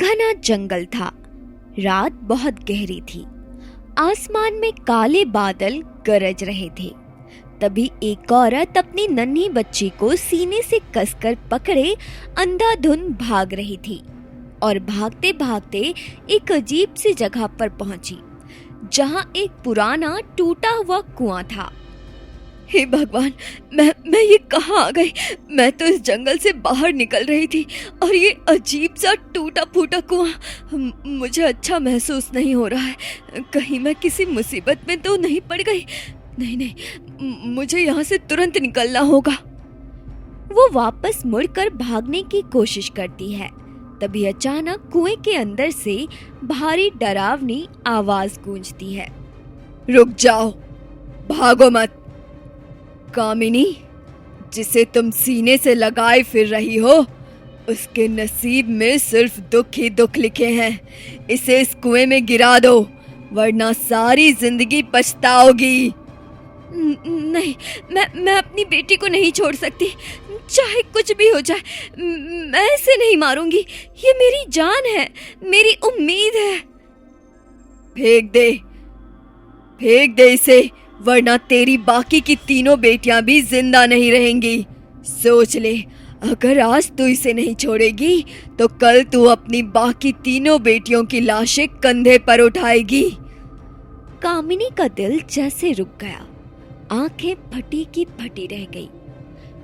घना जंगल था। रात बहुत गहरी थी। आसमान में काले बादल गरज रहे थे। तभी एक औरत अपनी नन्ही बच्ची को सीने से कसकर पकड़े अंधाधुंध भाग रही थी और भागते भागते एक अजीब सी जगह पर पहुंची, जहां एक पुराना टूटा हुआ कुआं था। हे भगवान, मैं ये कहाँ आ गई? मैं तो इस जंगल से बाहर निकल रही थी और ये अजीब सा टूटा फूटा कुआं, मुझे अच्छा महसूस नहीं हो रहा है। कहीं मैं किसी मुसीबत में तो नहीं पड़ गई? नहीं, मुझे यहाँ से तुरंत निकलना होगा। वो वापस मुड़कर भागने की कोशिश करती है। तभी अचानक कुएं के अंदर से भारी डरावनी आवाज गूंजती है। रुक जाओ, भागो मत। कामिनी, जिसे तुम सीने से लगाए फिर रही हो, उसके नसीब में सिर्फ दुख ही दुख लिखे हैं। इसे इस कुएं में गिरा दो, वरना सारी जिंदगी पछताओगी। नहीं, मैं अपनी बेटी को नहीं छोड़ सकती, चाहे कुछ भी हो जाए। मैं इसे नहीं मारूंगी, ये मेरी जान है, मेरी उम्मीद है। फेंक दे इसे, वरना तेरी बाकी की तीनों बेटियां भी जिंदा नहीं रहेंगी। सोच ले, अगर आज तू इसे नहीं छोड़ेगी तो कल तू अपनी बाकी तीनों बेटियों की लाशें कंधे पर उठाएगी। कामिनी का दिल जैसे रुक गया, आंखें फटी की फटी रह गई।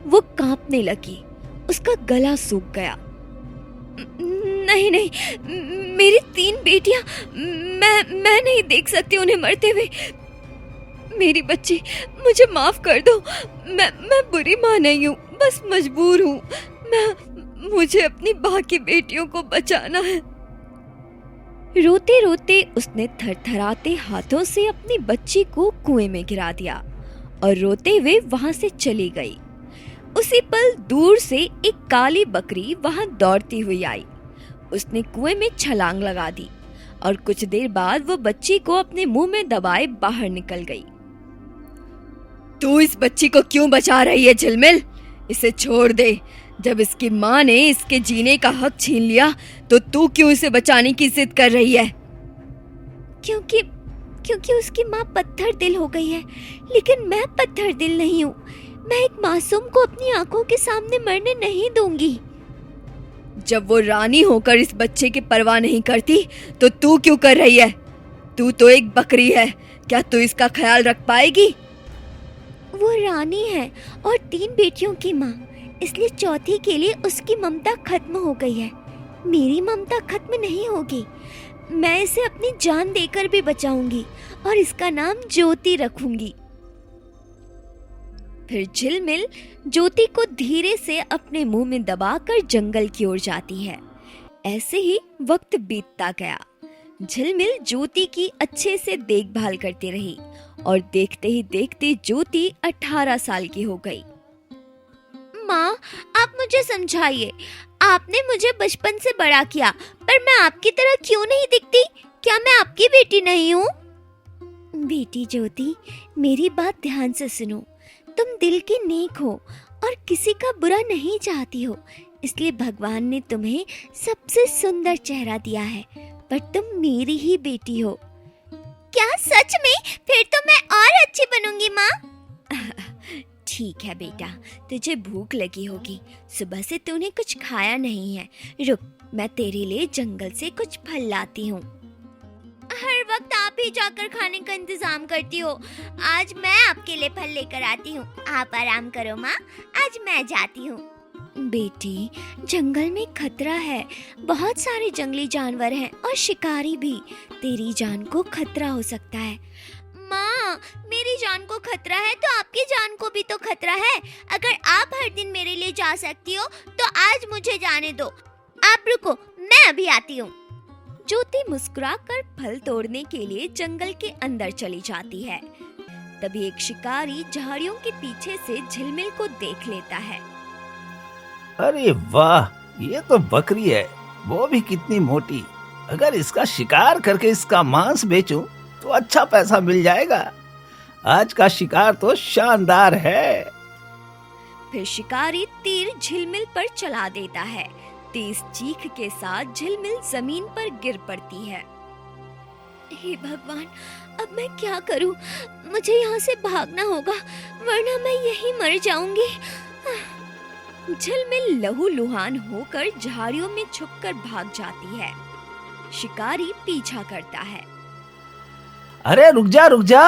वो कांपने लगी, उसका गला सूख गया। नहीं, मेरी 3 बेटियां, मैं नहीं देख सकती उन्हें मरते हुए। मेरी बच्ची, मुझे माफ कर दो। मैं बुरी मां नहीं हूँ, बस मजबूर हूँ। मुझे अपनी बाकी बेटियों को बचाना है। रोते रोते उसने थरथराते हाथों से अपनी बच्ची को कुएं में गिरा दिया और रोते हुए वहां से चली गई। उसी पल दूर से एक काली बकरी वहां दौड़ती हुई आई। उसने कुएं में छलांग लगा दी और कुछ देर बाद वो बच्ची को अपने मुंह में दबाए बाहर निकल गई। तू इस बच्ची को क्यों बचा रही है झिलमिल? इसे छोड़ दे। जब इसकी माँ ने इसके जीने का हक छीन लिया तो तू क्यों इसे बचाने की जिद कर रही है? क्योंकि उसकी माँ पत्थर दिल हो गई है, लेकिन मैं पत्थर दिल नहीं हूँ। मैं एक मासूम को अपनी आंखों के सामने मरने नहीं दूंगी। जब वो रानी होकर इस बच्चे की परवाह नहीं करती तो तू क्यों कर रही है? तू तो एक बकरी है, क्या तू इसका ख्याल रख पाएगी? वो रानी है और 3 बेटियों की माँ, इसलिए चौथी के लिए उसकी ममता खत्म हो गई है। मेरी ममता खत्म नहीं होगी। मैं इसे अपनी जान देकर भी बचाऊंगी और इसका नाम ज्योति रखूंगी। फिर झिलमिल ज्योति को धीरे से अपने मुंह में दबाकर जंगल की ओर जाती है। ऐसे ही वक्त बीतता गया। झिलमिल ज्योति की अच्छे से देखभाल करती रही और देखते ही देखते ज्योति 18 साल की हो गई। माँ, आप मुझे समझाइए। आपने मुझे बचपन से बड़ा किया, पर मैं आपकी तरह क्यों नहीं दिखती? क्या मैं आपकी बेटी नहीं हूँ? बेटी ज्योति, मेरी बात ध्यान से सुनो। तुम दिल की नेक हो और किसी का बुरा नहीं चाहती हो, इसलिए भगवान ने तुम्हें सबसे सुंदर चेहरा दिया है, पर तुम मेरी ही बेटी हो। क्या सच में? फिर तो मैं और अच्छी बनूंगी माँ। ठीक है बेटा, तुझे भूख लगी होगी, सुबह से तूने कुछ खाया नहीं है। रुक, मैं तेरे लिए जंगल से कुछ फल लाती हूँ। हर वक्त आप ही जाकर खाने का इंतजाम करती हो। आज मैं आपके लिए फल लेकर आती हूँ। आप आराम करो माँ, आज मैं जाती हूँ। बेटी, जंगल में खतरा है। बहुत सारे जंगली जानवर हैं और शिकारी भी। तेरी जान को खतरा हो सकता है। माँ, मेरी जान को खतरा है तो आपकी जान को भी तो खतरा है। अगर आप हर दिन मेरे लिए जा सकती हो तो आज मुझे जाने दो। आप रुको, मैं अभी आती हूँ। ज्योति मुस्कुराकर फल तोड़ने के लिए जंगल के अंदर चली जाती है। तभी एक शिकारी झाड़ियों के पीछे से झिलमिल को देख लेता है। अरे वाह, ये तो बकरी है, वो भी कितनी मोटी। अगर इसका शिकार करके इसका मांस बेचूं तो अच्छा पैसा मिल जाएगा। आज का शिकार तो शानदार है। फिर शिकारी तीर झिलमिल पर चला देता है। तेज चीख के साथ झिलमिल जमीन पर गिर पड़ती है। हे भगवान, अब मैं क्या करूं? मुझे यहाँ से भागना होगा, वरना मैं यहीं मर जाऊंगी। झिलमिल लहूलुहान होकर झाड़ियों में छुपकर भाग जाती है। शिकारी पीछा करता है। अरे रुक जा रुक जा,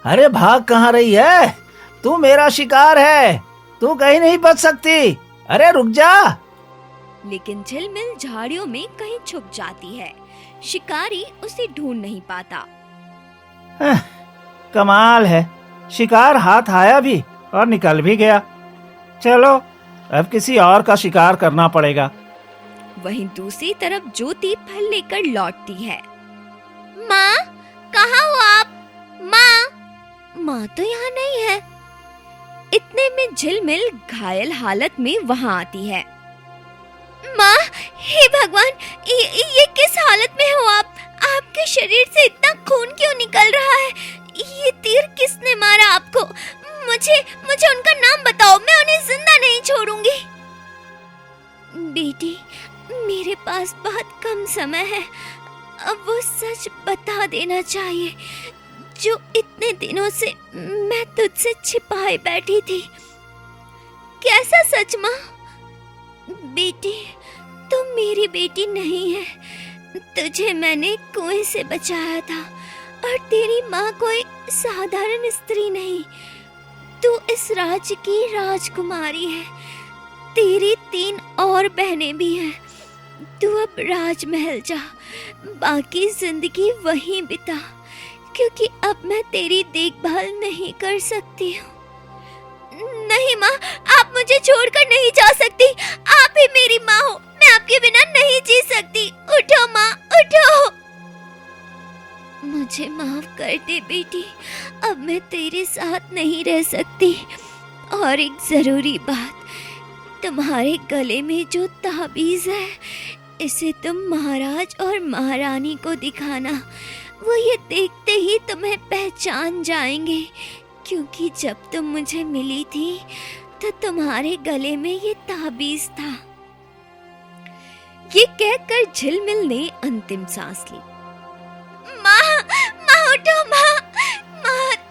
अरे भाग कहाँ रही है? तू मेरा शिकार है, तू कहीं नहीं बच सकती, अरे रुक जा। लेकिन झिलमिल झाड़ियों में कहीं छुप जाती है। शिकारी उसे ढूंढ नहीं पाता। कमाल है, शिकार हाथ आया भी और निकल भी गया। चलो अब किसी और का शिकार करना पड़ेगा। वहीं दूसरी तरफ ज्योति फल लेकर लौटती है। माँ, कहाँ हो आप? माँ तो यहाँ नहीं है। इतने में झिलमिल घायल हालत में वहाँ आती है। माँ, हे भगवान, ये किस हालत में हो आप? आपके शरीर से इतना खून क्यों निकल रहा है? ये तीर किसने मारा आपको? मुझे उनका नाम बताओ, मैं उन्हें जिंदा नहीं छोड़ूंगी। बेटी, मेरे पास बहुत कम समय है, अब वो सच बता देना चाहिए जो इतने दिनों से मैं तुझसे छिपाए बैठी थी। कैसा सच माँ? बेटी, तुम मेरी बेटी नहीं है। तुझे मैंने कुएं से बचाया था और तेरी माँ कोई साधारण स्त्री नहीं। तू इस राज्य की राजकुमारी है। तेरी 3 और बहनें भी हैं। तू अब राजमहल जा, बाकी जिंदगी वहीं बिता, क्योंकि अब मैं तेरी देखभाल नहीं कर सकती हूँ। नहीं माँ, आप मुझे छोड़कर नहीं जा सकती। आप ही मेरी माँ हो, मैं आपके बिना नहीं जी सकती। उठो माँ, उठो। मुझे माफ कर दे बेटी, अब मैं तेरे साथ नहीं रह सकती। और एक जरूरी बात, तुम्हारे गले में जो ताबीज है, इसे तुम महाराज और महारानी को दिखाना। वो ये देखते ही तुम्हें पहचान जाएंगे, क्योंकि जब तुम मुझे मिली थी तो तुम्हारे गले में ये ताबीज था। ये कहकर झिलमिल ने अंतिम सांस ली। माँ, उठो माँ,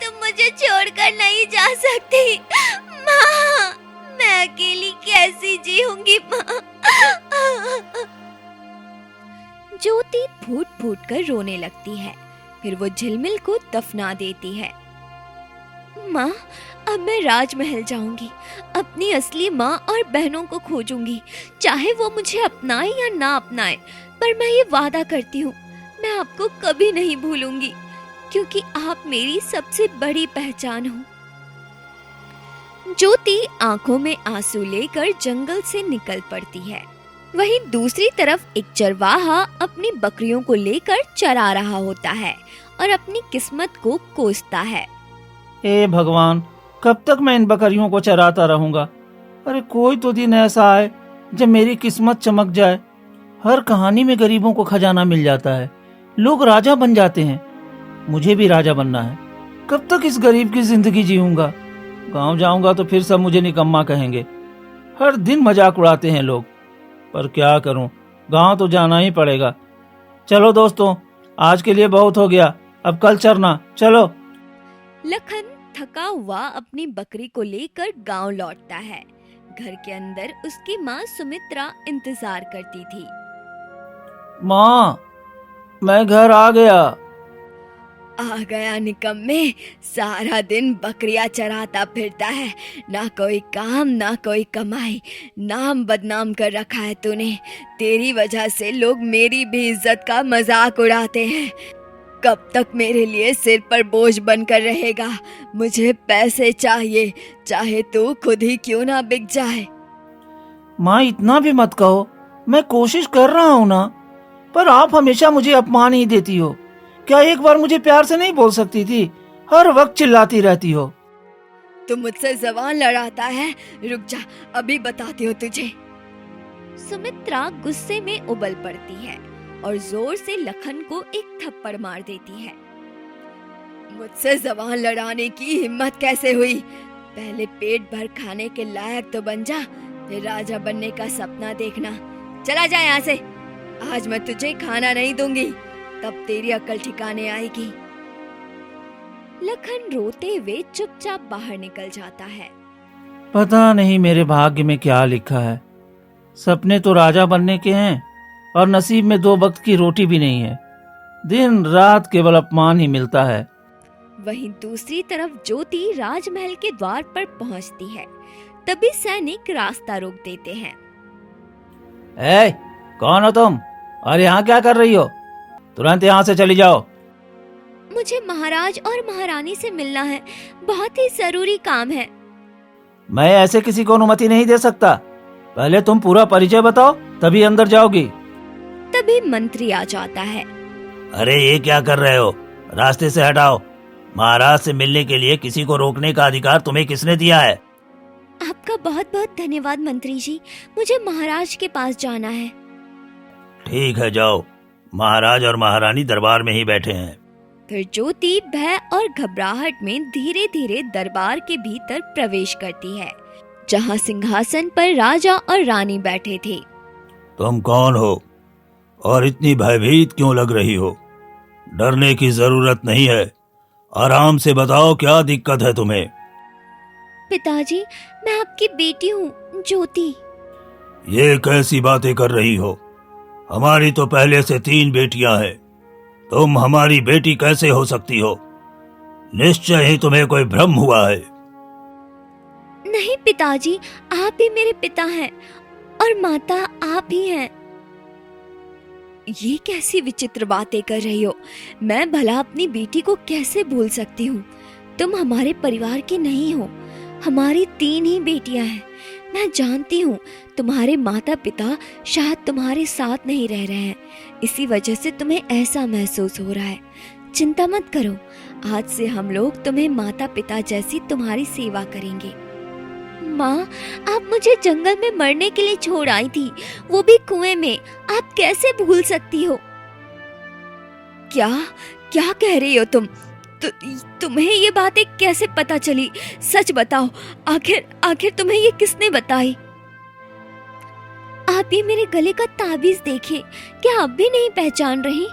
तुम मुझे छोड़कर नहीं जा सकती। माँ, मैं अकेली कैसी जीऊंगी माँ? ज्योति फूट फूट कर रोने लगती है। फिर वो झिलमिल को दफना देती है। माँ, अब मैं राजमहल जाऊंगी, अपनी असली माँ और बहनों को खोजूंगी, चाहे वो मुझे अपनाए या ना अपनाए। पर मैं ये वादा करती हूँ, मैं आपको कभी नहीं भूलूंगी, क्योंकि आप मेरी सबसे बड़ी पहचान हो। ज्योति आंखों में आंसू लेकर जंगल से निकल पड़ती है। वहीं दूसरी तरफ एक चरवाहा अपनी बकरियों को लेकर चरा रहा होता है और अपनी किस्मत को कोसता है। हे भगवान, कब तक मैं इन बकरियों को चराता रहूंगा? अरे कोई तो दिन ऐसा आए जब मेरी किस्मत चमक जाए। हर कहानी में गरीबों को खजाना मिल जाता है, लोग राजा बन जाते हैं। मुझे भी राजा बनना है। कब तक इस गरीब की जिंदगी जीऊंगा? गांव जाऊंगा तो फिर सब मुझे निकम्मा कहेंगे। हर दिन मजाक उड़ाते हैं लोग, पर क्या करूं, गांव तो जाना ही पड़ेगा। चलो दोस्तों, आज के लिए बहुत हो गया, अब कल चरना, चलो। लखन थका हुआ अपनी बकरी को लेकर गांव लौटता है। घर के अंदर उसकी माँ सुमित्रा इंतजार करती थी। माँ, मैं घर आ गया निकम्मे, सारा दिन बकरियां चराता फिरता है, ना कोई काम ना कोई कमाई, नाम बदनाम कर रखा है तूने। तेरी वजह से लोग मेरी भी इज्जत का मजाक उड़ाते हैं। कब तक मेरे लिए सिर पर बोझ बनकर रहेगा? मुझे पैसे चाहिए, चाहे तू खुद ही क्यों ना बिक जाए। माँ, इतना भी मत कहो, मैं कोशिश कर रहा हूँ ना, पर आप हमेशा मुझे अपमान ही देती हो। क्या एक बार मुझे प्यार से नहीं बोल सकती थी? हर वक्त चिल्लाती रहती हो। तुम मुझसे जबान लड़ाता है, रुक जा, अभी बताती हूँ तुझे। सुमित्रा गुस्से में उबल पड़ती है और जोर से लखन को एक थप्पड़ मार देती है। मुझसे जबान लड़ाने की हिम्मत कैसे हुई? पहले पेट भर खाने के लायक तो बन जा, फिर राजा बनने का सपना देखना। चला जा यहाँ से। आज मैं तुझे खाना नहीं दूंगी, तब तेरी अक्ल ठिकाने आएगी। लखन रोते हुए चुपचाप बाहर निकल जाता है। पता नहीं मेरे भाग्य में क्या लिखा है। सपने तो राजा बनने के हैं और नसीब में 2 वक्त की रोटी भी नहीं है। दिन रात केवल अपमान ही मिलता है। वहीं दूसरी तरफ ज्योति राजमहल के द्वार पर पहुंचती है। तभी सैनिक रास्ता रोक देते हैं। ए, कौन हो तुम और यहाँ क्या कर रही हो? तुरंत यहाँ से चली जाओ। मुझे महाराज और महारानी से मिलना है, बहुत ही जरूरी काम है। मैं ऐसे किसी को अनुमति नहीं दे सकता। पहले तुम पूरा परिचय बताओ, तभी अंदर जाओगी। तभी मंत्री आ जाता है। अरे ये क्या कर रहे हो? रास्ते से हटाओ। महाराज से मिलने के लिए किसी को रोकने का अधिकार तुम्हें किसने दिया है? आपका बहुत बहुत धन्यवाद मंत्री जी, मुझे महाराज के पास जाना है। ठीक है, जाओ। महाराज और महारानी दरबार में ही बैठे हैं। फिर ज्योति भय और घबराहट में धीरे धीरे दरबार के भीतर प्रवेश करती है, जहाँ सिंहासन पर राजा और रानी बैठे थे। तुम कौन हो और इतनी भयभीत क्यों लग रही हो? डरने की जरूरत नहीं है। आराम से बताओ, क्या दिक्कत है तुम्हें? पिताजी, मैं आपकी बेटी हूँ, ज्योति। ये कैसी बातें कर रही हो? हमारी तो पहले से 3 बेटियां हैं। तुम हमारी बेटी कैसे हो सकती हो? निश्चय ही तुम्हें कोई भ्रम हुआ है। नहीं पिताजी, आप ही मेरे पिता हैं और माता आप ही हैं। ये कैसी विचित्र बातें कर रही हो? मैं भला अपनी बेटी को कैसे भूल सकती हूँ? तुम हमारे परिवार की नहीं हो। हमारी 3 ही बेटियां हैं। मैं जानती हूँ तुम्हारे माता पिता शायद तुम्हारे साथ नहीं रह रहे हैं, इसी वजह से तुम्हें ऐसा महसूस हो रहा है। चिंता मत करो, आज से हम लोग तुम्हें माता पिता जैसी तुम्हारी सेवा करेंगे। माँ, आप मुझे जंगल में मरने के लिए छोड़ आई थी, वो भी कुएं में। आप कैसे भूल सकती हो? क्या क्या कह रही हो तुम? तुम्हें ये बातें कैसे पता चली? सच बताओ, आखिर तुम्हें ये किसने बताई? आप ये मेरे गले का ताबीज देखिए, क्या आप भी नहीं पहचान रही?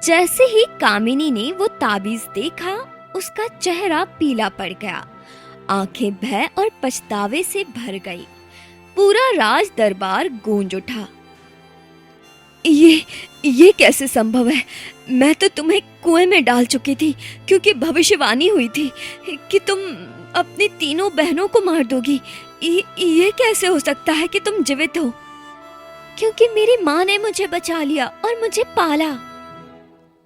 जैसे ही कामिनी ने वो ताबीज देखा, उसका चेहरा पीला पड़ गया, आंखें भय और पछतावे से भर गई। पूरा राज दरबार गूंज उठा। ये कैसे संभव है? मैं तो तुम्हें कुएं में डाल चुकी थी, क्योंकि भविष्यवाणी हुई थी कि तुम अपनी 3 बहनों को मार दोगी। ये कैसे हो सकता है कि तुम जीवित हो? क्योंकि मेरी माँ ने मुझे बचा लिया और मुझे पाला।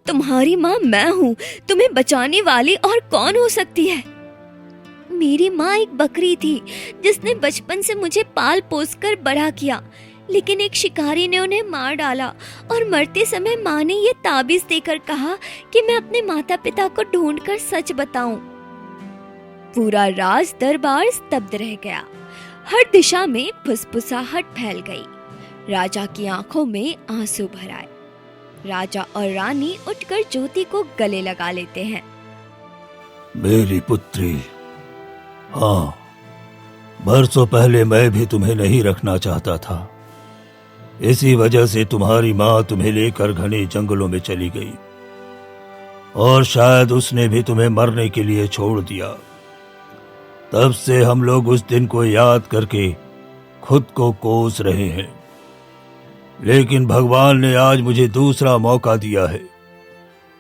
तुम्हारी माँ मैं हूँ, तुम्हें बचाने वाली और कौन हो सकती है? मेरी माँ एक बकरी थी जिसने बचपन से मुझे पाल पोस कर बड़ा किया, लेकिन एक शिकारी ने उन्हें मार डाला और मरते समय माँ ने ये ताबीज देकर कहा कि मैं अपने माता पिता को ढूंढकर सच बताऊं। पूरा राज दरबार स्तब्ध रह गया। हर दिशा में फुसफुसाहट फैल गई। राजा की आंखों में आंसू भर आए। राजा और रानी उठकर ज्योति को गले लगा लेते हैं। मेरी पुत्री, हाँ, बरसों पहले मैं भी तुम्हें नहीं रखना चाहता था। इसी वजह से तुम्हारी माँ तुम्हें लेकर घने जंगलों में चली गई और शायद उसने भी तुम्हें मरने के लिए छोड़ दिया। तब से हम लोग उस दिन को याद करके खुद को कोस रहे हैं, लेकिन भगवान ने आज मुझे दूसरा मौका दिया है।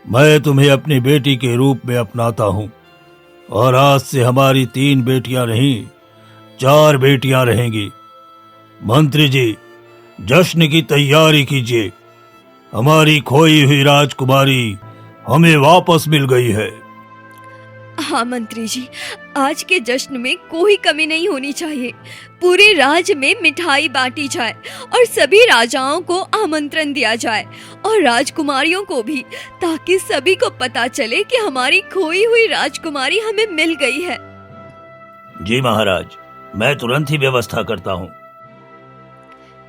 मैं तुम्हें अपनी बेटी के रूप में अपनाता हूं और आज से हमारी 3 बेटियां नहीं, 4 बेटियां रहेंगी। मंत्री जी, जश्न की तैयारी कीजिए। हमारी खोई हुई राजकुमारी हमें वापस मिल गई है। हाँ मंत्री जी, आज के जश्न में कोई कमी नहीं होनी चाहिए। पूरे राज्य में मिठाई बांटी जाए और सभी राजाओं को आमंत्रण दिया जाए और राजकुमारियों को भी, ताकि सभी को पता चले कि हमारी खोई हुई राजकुमारी हमें मिल गई है। जी महाराज, मैं तुरंत ही व्यवस्था करता हूँ।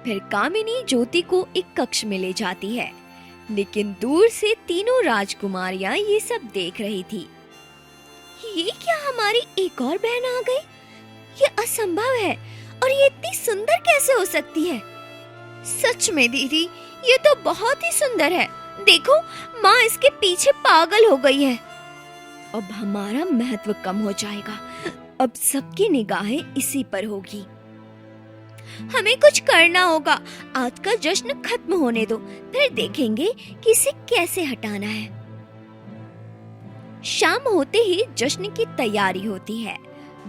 फिर कामिनी ज्योति को एक कक्ष में ले जाती है, लेकिन दूर से 3 राजकुमारियां ये सब देख रही थी। ये क्या, हमारी एक और बहन आ गई? ये असंभव है, और ये इतनी सुंदर कैसे हो सकती है? सच में दीदी, ये तो बहुत ही सुंदर है। देखो, माँ इसके पीछे पागल हो गई है। अब हमारा महत्व कम हो जाएगा। अब सबकी निगाहें इसी पर होगी। हमें कुछ करना होगा। आज का जश्न खत्म होने दो, फिर देखेंगे कि इसे कैसे हटाना है। शाम होते ही जश्न की तैयारी होती है।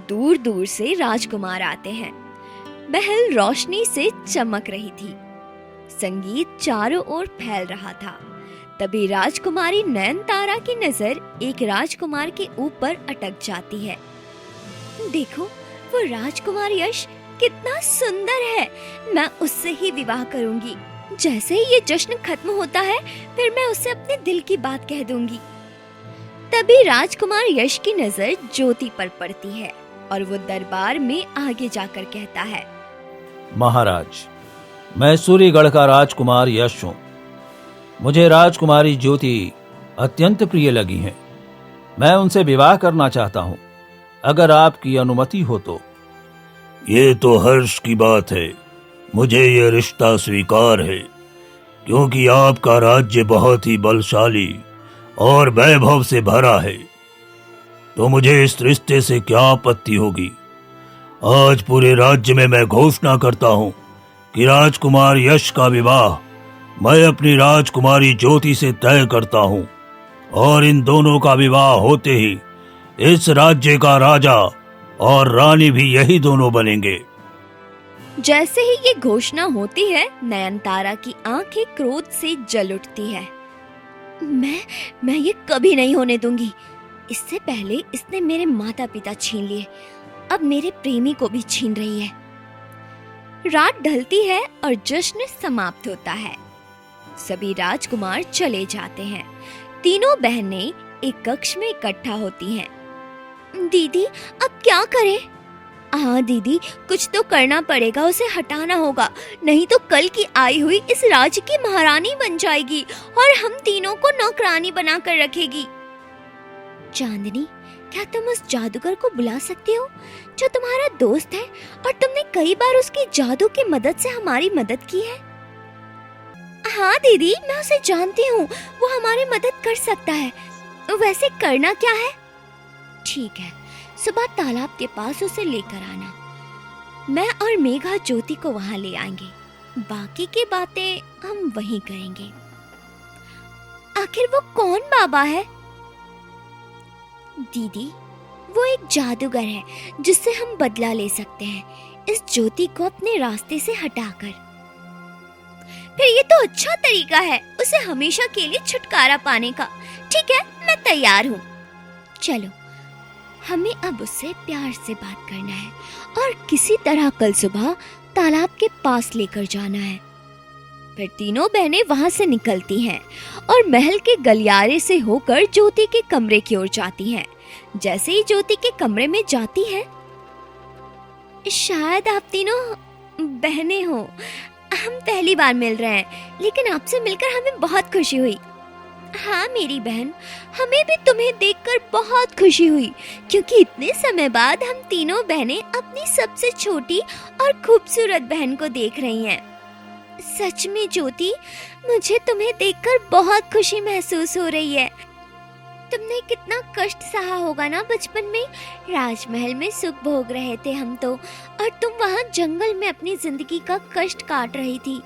दूर दूर से राजकुमार आते हैं। महल रोशनी से चमक रही थी। संगीत चारों ओर फैल रहा था। तभी राजकुमारी नयनतारा की नजर एक राजकुमार के ऊपर अटक जाती है। देखो, वो राजकुमार यश कितना सुंदर है। मैं उससे ही विवाह करूंगी। जैसे ही ये जश्न खत्म होता है, फिर मैं उससे अपने दिल की बात कह दूंगी। तभी राजकुमार यश की नजर ज्योति पर पड़ती है और वो दरबार में आगे जाकर कहता है, महाराज, मैं सूर्यगढ़ का राजकुमार यश हूँ। मुझे राजकुमारी ज्योति अत्यंत प्रिय लगी हैं। मैं उनसे विवाह करना चाहता हूँ, अगर आपकी अनुमति हो तो। ये तो हर्ष की बात है। मुझे ये रिश्ता स्वीकार है, क्योंकि आपका राज्य बहुत ही बलशाली और वैभव से भरा है। तो मुझे इस रिश्ते से क्या आपत्ति होगी। आज पूरे राज्य में मैं घोषणा करता हूँ कि राजकुमार यश का विवाह मैं अपनी राजकुमारी ज्योति से तय करता हूँ, और इन दोनों का विवाह होते ही इस राज्य का राजा और रानी भी यही दोनों बनेंगे। जैसे ही ये घोषणा होती है, नयनतारा की आंखें क्रोध से जल उठती है। मैं ये कभी नहीं होने दूंगी। इससे पहले इसने मेरे माता पिता छीन लिए, अब मेरे प्रेमी को भी छीन रही है। रात ढलती है और जश्न समाप्त होता है। सभी राजकुमार चले जाते हैं। तीनों बहनें एक कक्ष में इकट्ठा होती हैं। दीदी, अब क्या करें? हाँ दीदी, कुछ तो करना पड़ेगा। उसे हटाना होगा, नहीं तो कल की आई हुई इस राज्य की महारानी बन जाएगी और हम तीनों को नौकरानी बनाकर रखेगी। चांदनी, क्या तुम उस जादूगर को बुला सकती हो जो तुम्हारा दोस्त है और तुमने कई बार उसकी जादू की मदद से हमारी मदद की है? हाँ दीदी, मैं उसे जानती हूँ, वो हमारी मदद कर सकता है। वैसे करना क्या है? ठीक है, सुबह तालाब के पास उसे लेकर आना। मैं और मेघा ज्योति को वहां ले आएंगे। बाकी की बातें हम वहीं करेंगे। आखिर वो कौन बाबा है? दीदी, वो एक जादूगर है जिससे हम बदला ले सकते हैं, इस ज्योति को अपने रास्ते से हटाकर। फिर ये तो अच्छा तरीका है उसे हमेशा के लिए छुटकारा पाने का। ठीक है, मैं तैयार हूँ। चलो, हमें अब उससे प्यार से बात करना है और किसी तरह कल सुबह तालाब के पास लेकर जाना है। फिर तीनों बहनें वहां से निकलती हैं और महल के गलियारे से होकर ज्योति के कमरे की ओर जाती हैं। जैसे ही ज्योति के कमरे में जाती हैं, शायद आप तीनों बहनें हो। हम पहली बार मिल रहे हैं, लेकिन आपसे मिलकर हमें बहुत खुशी हुई। हाँ मेरी बहन, हमें भी तुम्हें देखकर बहुत खुशी हुई, क्योंकि इतने समय बाद हम तीनों बहनें अपनी सबसे छोटी और खूबसूरत बहन को देख रही हैं। सच में ज्योति, मुझे तुम्हें देखकर बहुत खुशी महसूस हो रही है। तुमने कितना कष्ट सहा होगा ना बचपन में। राजमहल में सुख भोग रहे थे हम तो, और तुम वहाँ जंगल में अपनी जिंदगी का कष्ट काट रही थी।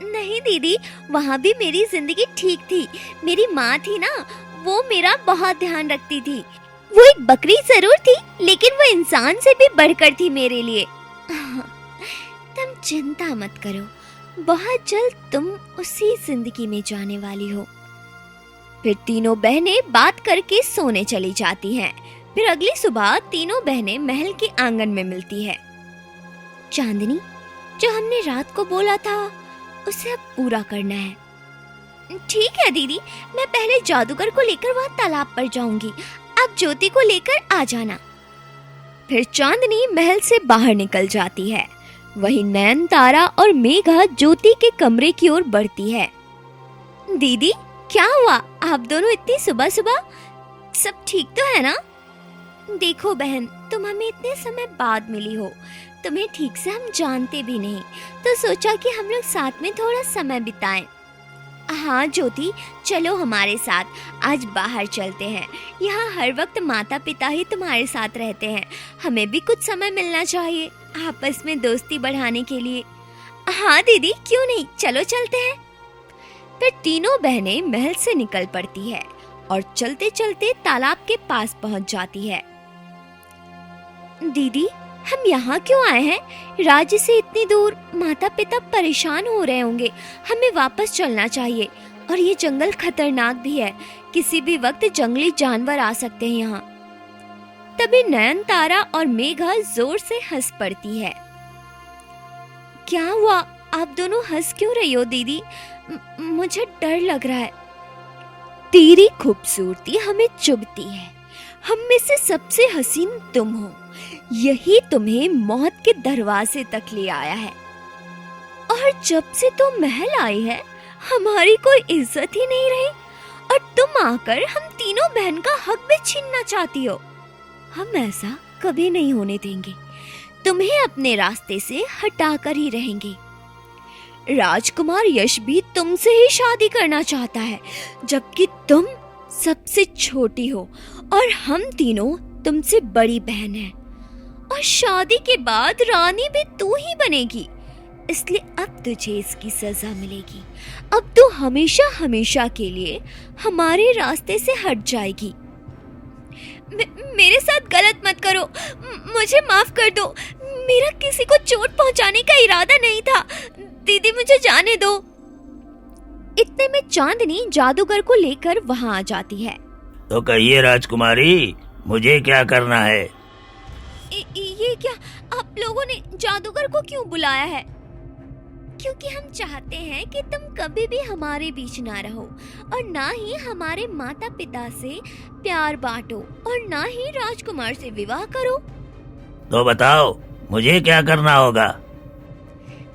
नहीं दीदी, वहाँ भी मेरी जिंदगी ठीक थी। मेरी माँ थी ना, वो मेरा बहुत ध्यान रखती थी। वो एक बकरी जरूर थी, लेकिन वो इंसान से भी बढ़कर थी मेरे लिए। तुम चिंता मत करो, बहुत जल्द तुम उसी जिंदगी में जाने वाली हो। फिर तीनों बहनें बात करके सोने चली जाती हैं। फिर अगली सुबह तीनों बहनें महल के आंगन में मिलती है। चांदनी, जो हमने रात को बोला था उसे अब पूरा करना है। ठीक है दीदी, मैं पहले जादूगर को लेकर वहाँ तालाब पर जाऊंगी। आप ज्योति को लेकर आ जाना। फिर चांदनी महल से बाहर निकल जाती है। वहीं नयनतारा और मेघा ज्योति के कमरे की ओर बढ़ती है। दीदी, क्या हुआ? आप दोनों इतनी सुबह सुबह? सब ठीक तो है ना? देखो बहन, तुम हमें इतने समय बाद मिली हो, तुम्हें ठीक से हम जानते भी नहीं, तो सोचा कि हम लोग साथ में थोड़ा समय बिताएं। हाँ ज्योति, चलो हमारे साथ, आज बाहर चलते हैं। यहाँ हर वक्त माता पिता ही तुम्हारे साथ रहते हैं, हमें भी कुछ समय मिलना चाहिए आपस में दोस्ती बढ़ाने के लिए। हाँ दीदी, क्यों नहीं, चलो चलते हैं। फिर तीनों बहनें महल से निकल पड़ती है और चलते चलते तालाब के पास पहुंच जाती है। दीदी, हम यहाँ क्यों आए हैं? राज्य से इतनी दूर, माता पिता परेशान हो रहे होंगे, हमें वापस चलना चाहिए। और ये जंगल खतरनाक भी है, किसी भी वक्त जंगली जानवर आ सकते हैं यहाँ। तभी नयनतारा और मेघा जोर से हंस पड़ती है। क्या हुआ, आप दोनों हंस क्यों रही हो दीदी? मुझे डर लग रहा है। तेरी खूबसूरती हमें चुभती है, हम में से सबसे हसीन तुम हो, यही तुम्हें मौत के दरवाजे तक ले आया है। और जब से तुम महल आई है, हमारी कोई इज्जत ही नहीं रही, और तुम आकर हम तीनों बहन का हक भी छीनना चाहती हो। हम ऐसा कभी नहीं होने देंगे, तुम्हें अपने रास्ते से हटाकर ही रहेंगे। राजकुमार यश भी तुमसे ही शादी करना चाहता है, जबकि तुम सबसे छोटी हो और हम तीनों तुमसे बड़ी बहन हैं। और शादी के बाद रानी भी तू ही बनेगी, इसलिए अब तुझे इसकी सजा मिलेगी। अब तू हमेशा हमेशा के लिए हमारे रास्ते से हट जाएगी। मेरे साथ गलत मत करो, मुझे माफ कर दो, मेरा किसी को चोट पहुंचाने का इरादा नहीं था। दीदी, मुझे जाने दो। इतने में चांदनी जादूगर को लेकर वहां आ जाती है। तो कहिए राजकुमारी, मुझे क्या करना है? ये क्या, आप लोगों ने जादूगर को क्यों बुलाया है? क्योंकि हम चाहते हैं कि तुम कभी भी हमारे बीच ना रहो, और ना ही हमारे माता पिता से प्यार बांटो, और ना ही राजकुमार से विवाह करो। तो बताओ, मुझे क्या करना होगा?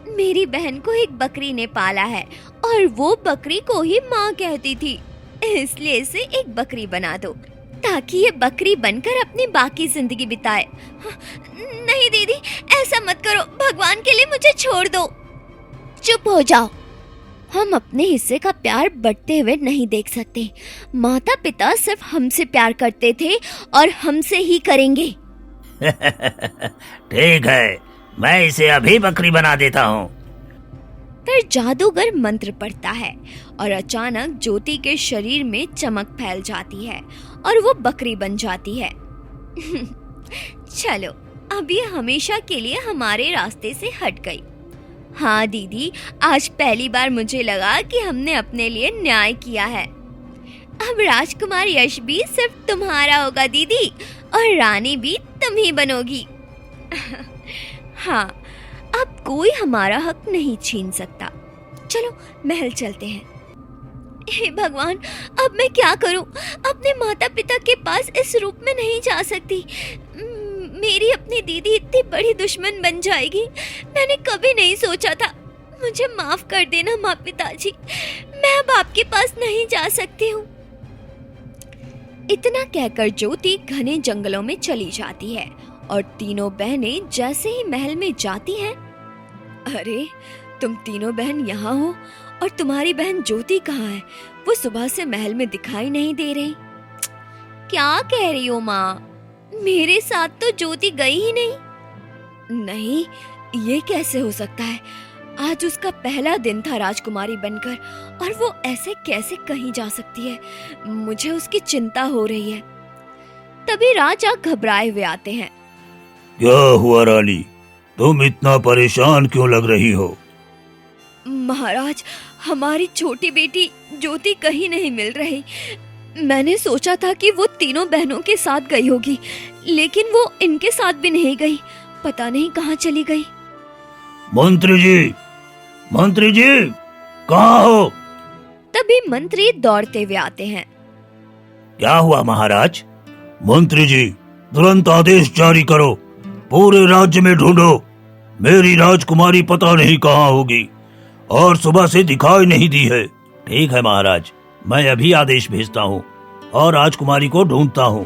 मेरी बहन को एक बकरी ने पाला है, और वो बकरी को ही माँ कहती थी, इसलिए इसे एक बकरी बना दो, ताकि ये बकरी बनकर अपनी बाकी जिंदगी बिताए। नहीं दीदी, ऐसा मत करो, भगवान के लिए मुझे छोड़ दो। चुप हो जाओ, हम अपने हिस्से का प्यार बढ़ते हुए नहीं देख सकते। माता पिता सिर्फ हमसे प्यार करते थे और हमसे ही करेंगे। ठीक है, मैं इसे अभी बकरी बना देता हूँ। फिर जादूगर मंत्र पढ़ता है और अचानक ज्योति के शरीर में चमक फैल जाती है और वो बकरी बन जाती है। चलो, अब ये हमेशा के लिए हमारे रास्ते से हट गई। हाँ दीदी, आज पहली बार मुझे लगा कि हमने अपने लिए न्याय किया है। अब राजकुमार यश भी सिर्फ तुम्हारा होगा दीदी, और रानी भी तुम ही बनोगी। हाँ, अब कोई हमारा हक नहीं छीन सकता। चलो महल चलते हैं। हे भगवान, अब मैं क्या करूं? अपने माता पिता के पास इस रूप में नहीं जा सकती। मेरी अपनी दीदी इतनी बड़ी दुश्मन बन जाएगी, मैंने कभी नहीं सोचा था। मुझे माफ कर देना माँ पिताजी, मैं अब आपके पास नहीं जा सकती हूँ। इतना कहकर ज्योति घने जंगलों में चली जाती है और तीनों बहनें जैसे ही महल में जाती हैं, अरे तुम तीनों बहन यहाँ हो, और तुम्हारी बहन ज्योति कहाँ है? वो सुबह से महल में दिखाई नहीं दे रही। क्या कह रही हो माँ? मेरे साथ तो ज्योति गई ही नहीं। नहीं, ये कैसे हो सकता है? आज उसका पहला दिन था राजकुमारी बनकर, और वो ऐसे कैसे कहीं जा सकती है? मुझे उसकी चिंता हो रही है। तभी राजा घबराए हुए आते हैं। क्या हुआ रानी, तुम इतना परेशान क्यों लग रही हो? महाराज, हमारी छोटी बेटी ज्योति कहीं नहीं मिल रही। मैंने सोचा था कि वो तीनों बहनों के साथ गई होगी, लेकिन वो इनके साथ भी नहीं गई। पता नहीं कहाँ चली गई। मंत्री जी, कहाँ हो? तभी मंत्री दौड़ते हुए आते हैं। क्या हुआ महाराज? मंत्री जी, तुरंत आदेश जारी करो, पूरे राज्य में ढूंढो। मेरी राजकुमारी पता नहीं कहाँ होगी, और सुबह से दिखाई नहीं दी है। ठीक है महाराज, मैं अभी आदेश भेजता हूँ और राजकुमारी को ढूंढता हूँ।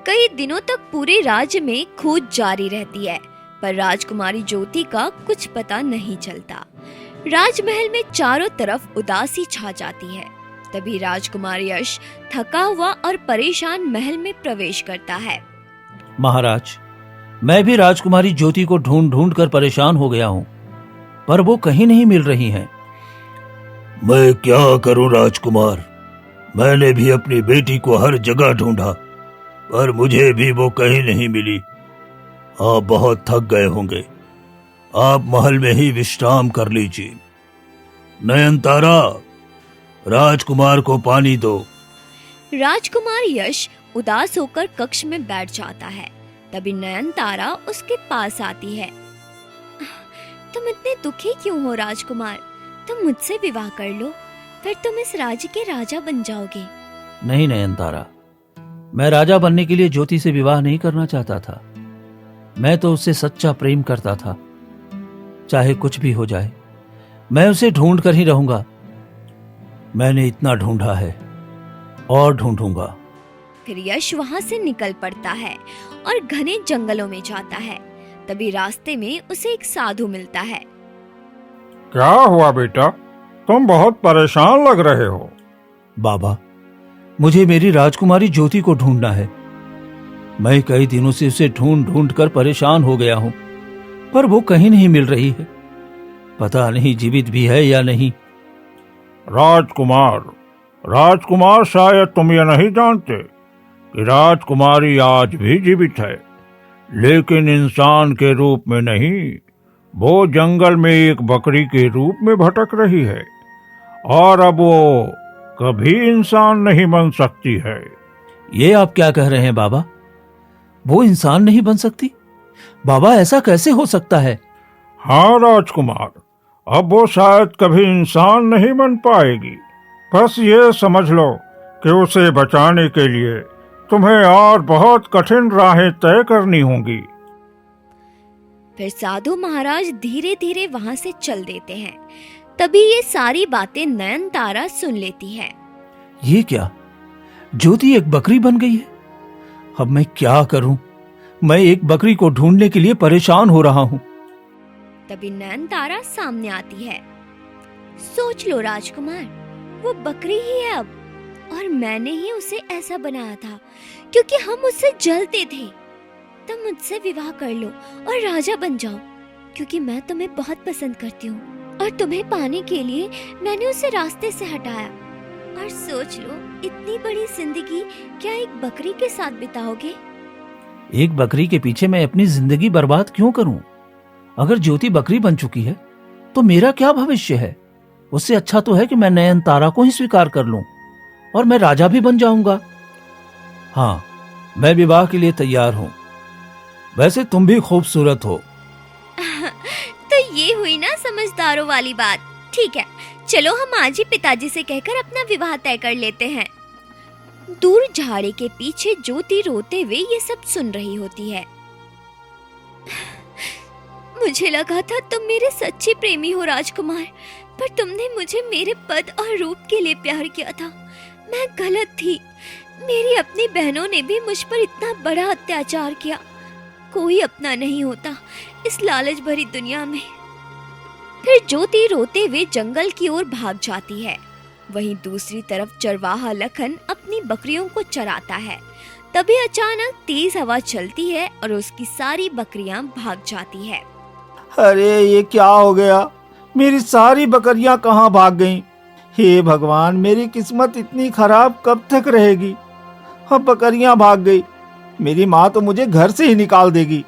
कई दिनों तक पूरे राज्य में खोज जारी रहती है, पर राजकुमारी ज्योति का कुछ पता नहीं चलता। राजमहल में चारों तरफ उदासी छा जाती है। तभी राजकुमार यश थका हुआ और परेशान महल में प्रवेश करता है। महाराज, मैं भी राजकुमारी ज्योति को ढूंढ ढूंढ कर परेशान हो गया हूँ, पर वो कहीं नहीं मिल रही हैं। मैं क्या करूं राजकुमार, मैंने भी अपनी बेटी को हर जगह ढूंढा, पर मुझे भी वो कहीं नहीं मिली। आप बहुत थक गए होंगे, आप महल में ही विश्राम कर लीजिए। नयनतारा, राजकुमार को पानी दो। राजकुमार यश उदास होकर कक्ष में बैठ जाता है। तभी नयनतारा उसके पास आती है। तुम इतने दुखी क्यों हो राजकुमार? तुम मुझसे विवाह कर लो, फिर तुम इस राज्य के राजा बन जाओगे। नहीं नयनतारा, मैं राजा बनने के लिए ज्योति से विवाह नहीं करना चाहता था। मैं तो उससे सच्चा प्रेम करता था। चाहे कुछ भी हो जाए, मैं उसे ढूंढ कर ही रहूंगा। मैंने इतना ढूंढा है और ढूंढूंगा। फिर यश वहां से निकल पड़ता है और घने जंगलों में जाता है। तभी रास्ते में उसे एक साधु मिलता है। क्या हुआ बेटा, तुम बहुत परेशान लग रहे हो। बाबा, मुझे मेरी राजकुमारी ज्योति को ढूंढना है। मैं कई दिनों से उसे ढूंढ ढूंढ कर परेशान हो गया हूं, पर वो कहीं नहीं मिल रही है। पता नहीं जीवित भी है या नहीं। राजकुमार, शायद तुम ये नहीं जानते कि राजकुमारी आज भी जीवित है, लेकिन इंसान के रूप में नहीं। वो जंगल में एक बकरी के रूप में भटक रही है और अब वो कभी इंसान नहीं बन सकती है। ये आप क्या कह रहे हैं बाबा? वो इंसान नहीं बन सकती? बाबा, ऐसा कैसे हो सकता है? हाँ राजकुमार, अब वो शायद कभी इंसान नहीं बन पाएगी। बस ये समझ लो कि उसे बचाने के लिए तुम्हें और बहुत कठिन राहें तय करनी होंगी। फिर साधु महाराज धीरे धीरे वहां से चल देते हैं। तभी ये सारी बातें नयनतारा सुन लेती है। ये क्या? ज्योति एक बकरी बन गई है। अब मैं क्या करूं? मैं एक बकरी को ढूंढने के लिए परेशान हो रहा हूं। तभी नयनतारा सामने आती है। सोच लो राजकुमार, वो बकरी ही है अब, और मैंने ही उसे ऐसा बनाया था क्योंकि हम उससे जलते थे। तुम मुझसे विवाह कर लो और राजा बन जाओ, क्योंकि मैं तुम्हें बहुत पसंद करती हूँ और तुम्हें पाने के लिए मैंने उसे रास्ते से हटाया। और सोच लो, इतनी बड़ी जिंदगी क्या एक बकरी के साथ बिताओगे? एक बकरी के पीछे मैं अपनी जिंदगी बर्बाद क्यों करूं? अगर ज्योति बकरी बन चुकी है तो मेरा क्या भविष्य है? उससे अच्छा तो है कि मैं नयनतारा को ही स्वीकार कर लूं और मैं राजा भी बन जाऊंगा। हाँ, मैं विवाह के लिए तैयार हूं। वैसे तुम भी खूबसूरत हो। तो ये हुई ना समझदारों वाली बात। ठीक है, चलो हम आज ही पिताजी से कहकर अपना विवाह तय कर लेते हैं। दूर झाड़ी के पीछे ज्योति रोते हुए ये सब सुन रही होती है। मुझे लगा था तुम मेरे सच्चे प्रेमी हो राजकुमार, पर तुमने मुझे मेरे पद और रूप के लिए प्यार किया था। मैं गलत थी। मेरी अपनी बहनों ने भी मुझ पर इतना बड़ा अत्याचार किया। कोई अपना नहीं होता इस लालच भरी दुनिया में। फिर ज्योति रोते हुए जंगल की ओर भाग जाती है। वहीं दूसरी तरफ चरवाहा लखन अपनी बकरियों को चराता है। तभी अचानक तेज हवा चलती है और उसकी सारी बकरियां भाग जाती है। अरे ये क्या हो गया? मेरी सारी बकरियां कहाँ भाग गईं? हे भगवान, मेरी किस्मत इतनी खराब कब तक रहेगी? अब बकरियां भाग गई। मेरी माँ तो मुझे घर से ही निकाल देगी।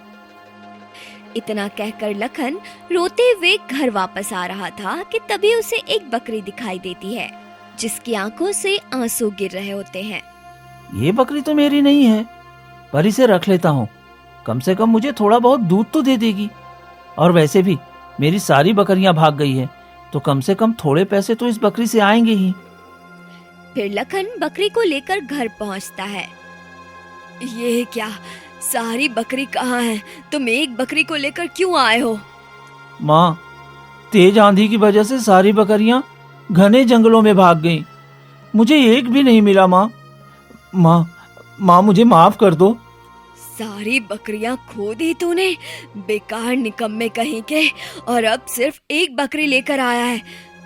इतना कहकर लखन रोते हुए घर वापस आ रहा था कि तभी उसे एक बकरी दिखाई देती है, जिसकी आंखों से आंसू गिर रहे होते हैं। ये बकरी तो मेरी नहीं है, पर इसे रख लेता हूँ। कम से कम मुझे थोड़ा बहुत दूध तो दे देगी। और वैसे भी मेरी सारी बकरियां भाग गई हैं, तो कम से कम थोड़े पैसे तो इस बकरी से आएंगे ही। फिर लखन बकरी को लेकर घर पहुंचता है। ये क्या, सारी बकरी कहाँ है? तुम एक बकरी को लेकर क्यों आए हो? माँ, तेज आंधी की वजह से सारी बकरियां घने जंगलों में भाग गईं। मुझे एक भी नहीं मिला। माँ, मुझे माफ कर दो। सारी बकरियां खो दी तूने, बेकार निकम्मे कहीं के, और अब सिर्फ एक बकरी लेकर आया है।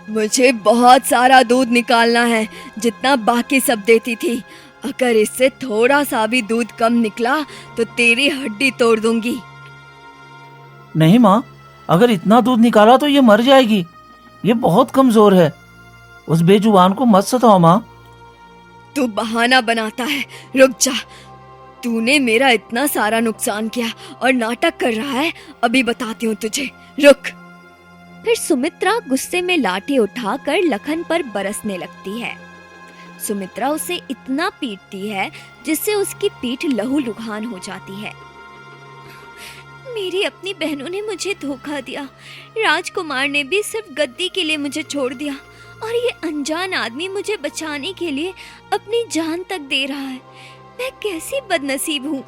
मुझे बहुत सारा दूध निकालना है, जितना बाकी सब देती थी। अगर इससे थोड़ा सा भी दूध कम निकला तो तेरी हड्डी तोड़ दूंगी। नहीं माँ, अगर इतना दूध निकाला तो ये मर जाएगी। ये बहुत कमजोर है। उस बेजुबान को मत सताओ माँ। तू बहाना बनाता है, रुक जा। तूने मेरा इतना सारा नुकसान किया और नाटक कर रहा है, अभी बताती हूँ तुझे, रुक। फिर सुमित्रा गुस्से में लाठी उठाकर लखन पर बरसने लगती है। सुमित्रा उसे इतना पीटती है जिससे उसकी पीठ लहूलुहान हो जाती है। मेरी अपनी बहनों ने मुझे धोखा दिया। राजकुमार ने भी सिर्फ गद्दी के लिए मुझे छोड़ दिया, और ये अनजान आदमी मुझे बचाने के लिए अपनी जान तक दे रहा है। मैं कैसी बदनसीब हूँ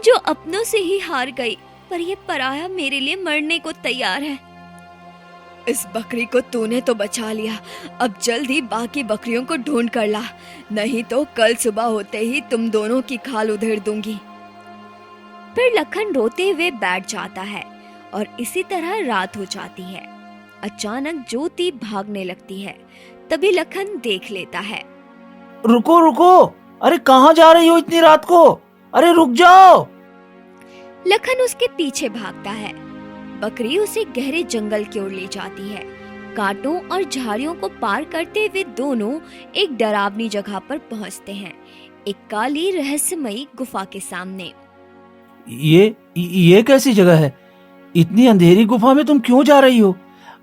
जो अपनों से ही हार गई, पर ये पराया मेरे लिए मरने को तैयार है। इस बकरी को तूने तो बचा लिया, अब जल्द ही बाकी बकरियों को ढूंढ कर ला, नहीं तो कल सुबह होते ही तुम दोनों की खाल उधेड़ दूंगी। फिर लखन रोते हुए बैठ जाता है और इसी तरह रात हो जाती है। अचानक ज्योति भागने लगती है, तभी लखन देख लेता है। रुको रुको, अरे कहाँ जा रही हो इतनी रात को? अरे रुक जाओ। लखन उसके पीछे भागता है। बकरी उसे गहरे जंगल की ओर ले जाती है। कांटों और झाड़ियों को पार करते हुए दोनों एक डरावनी जगह पर पहुंचते हैं, एक काली रहस्यमयी गुफा के सामने। ये कैसी जगह है? इतनी अंधेरी गुफा में तुम क्यों जा रही हो?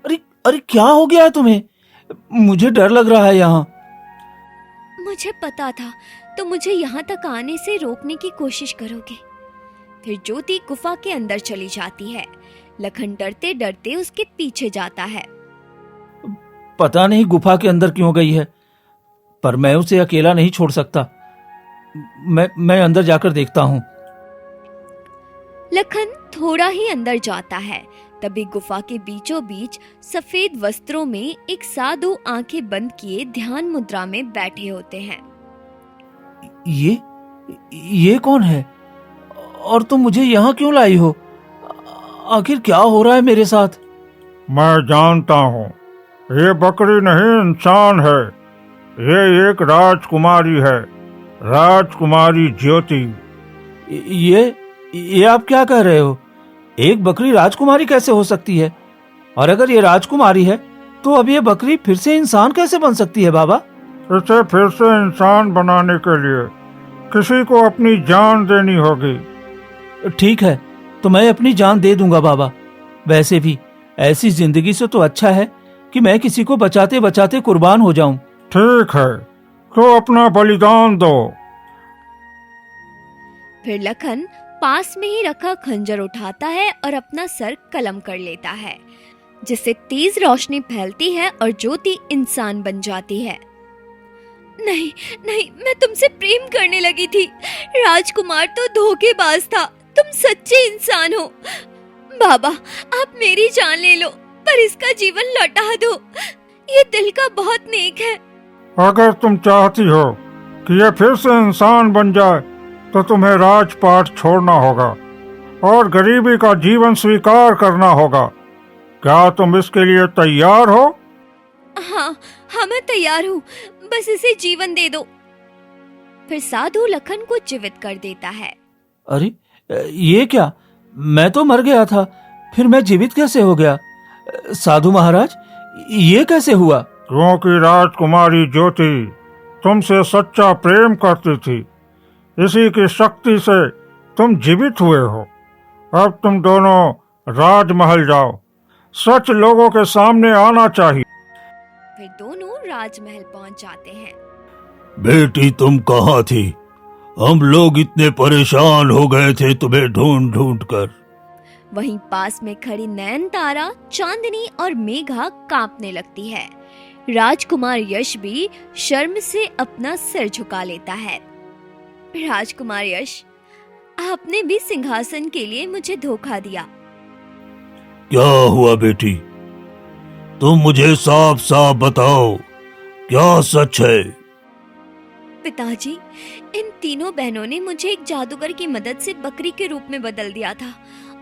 अरे अरे क्या हो गया है तुम्हें? मुझे डर लग रहा है यहाँ। मुझे पता था तो मुझे यहाँ तक आने से रोकने की कोशिश करोगे। फिर ज्योति गुफा के अंदर चली जाती है। लखन डरते डरते उसके पीछे जाता है। पता नहीं गुफा के अंदर क्यों गई है, पर मैं उसे अकेला नहीं छोड़ सकता। मैं अंदर जाकर देखता हूँ। लखन थोड़ा ही अंदर जाता है, तभी गुफा के बीचों बीच सफेद वस्त्रों में एक साधु आंखें बंद किए ध्यान मुद्रा में बैठे होते हैं। ये कौन है? और तुम मुझे यहाँ क्यों लाई हो? आखिर क्या हो रहा है मेरे साथ? मैं जानता हूँ, ये बकरी नहीं इंसान है। ये एक राजकुमारी है, राजकुमारी ज्योति। ये आप क्या कह रहे हो? एक बकरी राजकुमारी कैसे हो सकती है? और अगर ये राजकुमारी है तो अब ये बकरी फिर से इंसान कैसे बन सकती है बाबा? इसे फिर से इंसान बनाने के लिए किसी को अपनी जान देनी होगी। ठीक है, तो मैं अपनी जान दे दूंगा बाबा। वैसे भी ऐसी जिंदगी से तो अच्छा है कि मैं किसी को बचाते बचाते कुर्बान हो जाऊं। ठीक है, तो अपना बलिदान दो। फिर लखन पास में ही रखा खंजर उठाता है और अपना सर कलम कर लेता है, जिससे तेज रोशनी फैलती है और ज्योति इंसान बन जाती है। नहीं नहीं, मैं तुमसे प्रेम करने लगी थी। राजकुमार तो धोखेबाज था, तुम सच्चे इंसान हो। बाबा, आप मेरी जान ले लो, पर इसका जीवन लौटा दो। ये दिल का बहुत नेक है। अगर तुम चाहती हो कि ये फिर से इंसान बन जाए तो तुम्हें राजपाट छोड़ना होगा और गरीबी का जीवन स्वीकार करना होगा। क्या तुम इसके लिए तैयार हो? हाँ, मैं तैयार हूँ, बस इसे जीवन दे दो। फिर साधु लखन को जीवित कर देता है। अरे ये क्या? मैं तो मर गया था, फिर मैं जीवित कैसे हो गया? साधु महाराज, ये कैसे हुआ? क्योंकि राजकुमारी ज्योति तुमसे सच्चा प्रेम करती थी, इसी की शक्ति से तुम जीवित हुए हो। अब तुम दोनों राजमहल जाओ, सच लोगों के सामने आना चाहिए। फिर दोनों राजमहल पहुंच जाते हैं। बेटी, तुम कहाँ थी? हम लोग इतने परेशान हो गए थे तुम्हें ढूंढ ढूंढ कर। वहीं पास में खड़ी नयनतारा, चांदनी और मेघा कांपने लगती है। राजकुमार यश भी शर्म से अपना सिर झुका लेता है। राजकुमार यश, आपने भी सिंहासन के लिए मुझे धोखा दिया। क्या हुआ बेटी? तुम मुझे साफ साफ बताओ, क्या सच है? पिताजी, इन तीनों बहनों ने मुझे एक जादूगर की मदद से बकरी के रूप में बदल दिया था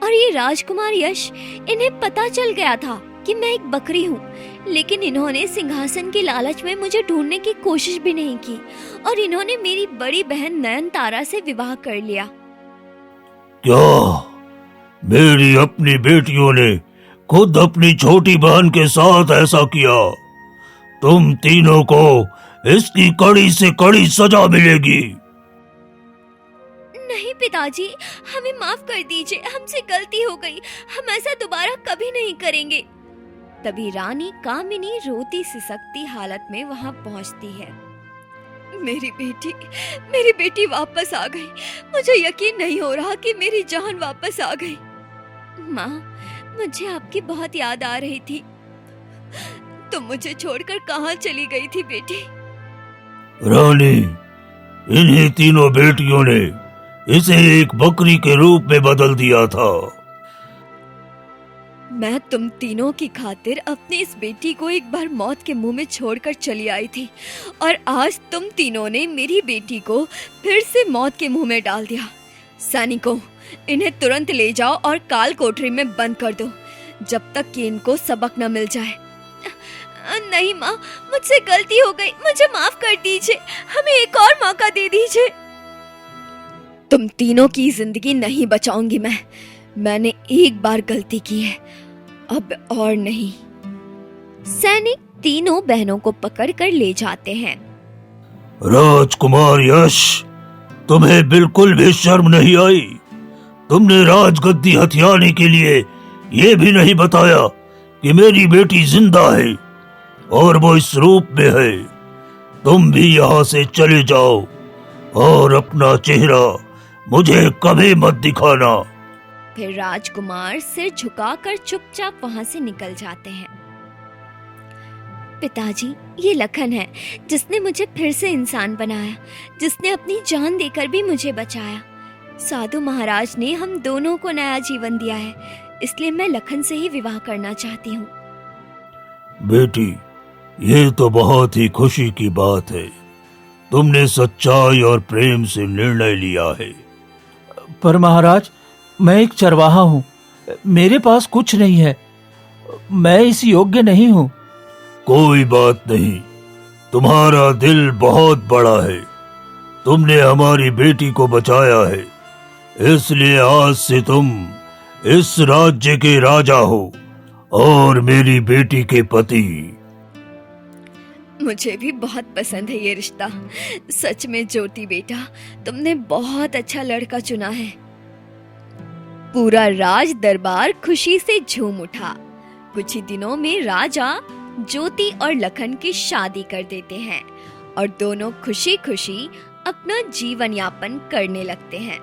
और ये राजकुमार यश, इन्हें पता चल गया था कि मैं एक बकरी हूँ, लेकिन इन्होंने सिंहासन के लालच में मुझे ढूंढने की कोशिश भी नहीं की और इन्होंने मेरी बड़ी बहन नयनतारा से विवाह कर लिया। क्या मेरी अपनी बेटियों ने खुद अपनी छोटी बहन के साथ ऐसा किया? तुम तीनों को इसकी कड़ी से कड़ी सजा मिलेगी। नहीं पिताजी, हमें माफ कर दीजिए, हमसे गलती हो गई, हम ऐसा दोबारा कभी नहीं करेंगे। तभी रानी कामिनी रोती सिसकती हालत में वहां पहुंचती है। मेरी बेटी वापस आ गई। मुझे यकीन नहीं हो रहा कि मेरी जान वापस आ गई। माँ, मुझे आपकी बहुत याद आ रही थी। तुम मुझे छोड़कर कहाँ चली गई थी बेटी? रानी, इन्हीं तीनों बेटियों ने इसे एक बकरी के रूप में बदल दिया था। मैं तुम तीनों की खातिर अपनी इस बेटी को एक बार मौत के मुंह में छोड़कर चली आई थी और आज तुम तीनों ने मेरी बेटी को फिर से मौत के मुंह में डाल दिया। सैनिकों, इन्हें तुरंत ले जाओ और काल कोठरी में बंद कर दो जब तक कि इनको सबक न मिल जाए। नहीं माँ, मुझसे गलती हो गई, मुझे माफ कर दीजिए, हमें एक और मौका दे दीजिए। तुम तीनों की जिंदगी नहीं बचाऊंगी मैंने एक बार गलती की है, अब और नहीं। सैनिक तीनों बहनों को पकड़कर ले जाते हैं। राजकुमार यश, तुम्हें बिल्कुल भी शर्म नहीं आई? तुमने राजगद्दी हथियाने के लिए ये भी नहीं बताया कि मेरी बेटी जिंदा है और वो इस रूप में है। तुम भी यहाँ से चले जाओ और अपना चेहरा मुझे कभी मत दिखाना। फिर राजकुमार सिर झुकाकर चुपचाप वहां से निकल जाते हैं। पिताजी, ये लखन है जिसने मुझे फिर से इंसान बनाया, जिसने अपनी जान देकर भी मुझे बचाया। साधु महाराज ने हम दोनों को नया जीवन दिया है, इसलिए मैं लखन से ही विवाह करना चाहती हूँ। बेटी, ये तो बहुत ही खुशी की बात है। तुमने सच्चाई और प्रेम से निर्णय लिया है। पर महाराज, मैं एक चरवाहा हूँ, मेरे पास कुछ नहीं है, मैं इस योग्य नहीं हूँ। कोई बात नहीं, तुम्हारा दिल बहुत बड़ा है। तुमने हमारी बेटी को बचाया है, इसलिए आज से तुम इस राज्य के राजा हो और मेरी बेटी के पति। मुझे भी बहुत पसंद है ये रिश्ता। सच में ज्योति बेटा, तुमने बहुत अच्छा लड़का चुना है। पूरा राज दरबार खुशी से झूम उठा। कुछ ही दिनों में राजा ज्योति और लखन की शादी कर देते हैं और दोनों खुशी खुशी अपना जीवन यापन करने लगते हैं।